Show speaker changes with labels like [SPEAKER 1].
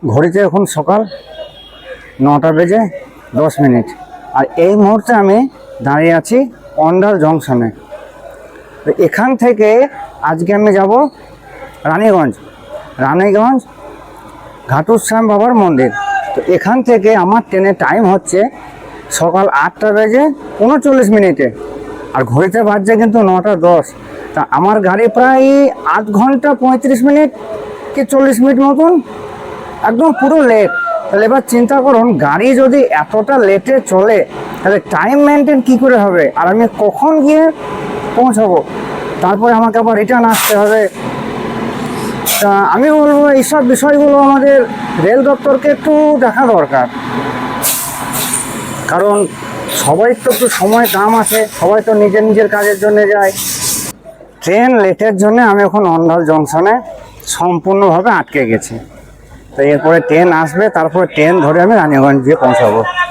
[SPEAKER 1] ঘড়িতে এখন সকাল 9:10 আর এই মুহূর্তে আমি দাঁড়িয়ে আছি অন্ডাল জংশনে। তো এখান থেকে আজকে আমি যাব রানীগঞ্জ ঘাটুশ্যাম বাবার মন্দির। তো এখান থেকে আমার ট্রেনের টাইম হচ্ছে সকাল 8:39 আর ঘড়িতে বাজছে কিন্তু 9:10। তা আমার গাড়ি প্রায় 8 ঘন্টা 35 মিনিট কি 40 মিনিট মতন, একদম পুরো লেট। তাহলে এবার চিন্তা করুন, গাড়ি যদি এতটা লেটে চলে তাহলে টাইম মেনটেন কি করে হবে, আর আমি কখন গিয়ে পৌঁছাবো, তারপরে আমাকে আবার রিটার্ন আসতে হবে। তা আমি বলবো এইসব বিষয়গুলো আমাদের রেল দপ্তরকে একটু দেখা দরকার, কারণ সবাই তো একটু সময় দাম আছে, সবাই তো নিজের নিজের কাজের জন্য যায়। ট্রেন লেটের জন্য আমি এখন অন্ডাল জংশনে সম্পূর্ণভাবে আটকে গেছি। তো এরপরে ট্রেন আসবে, তারপরে ট্রেন ধরে আমি রানীগঞ্জ গিয়ে পৌঁছাবো।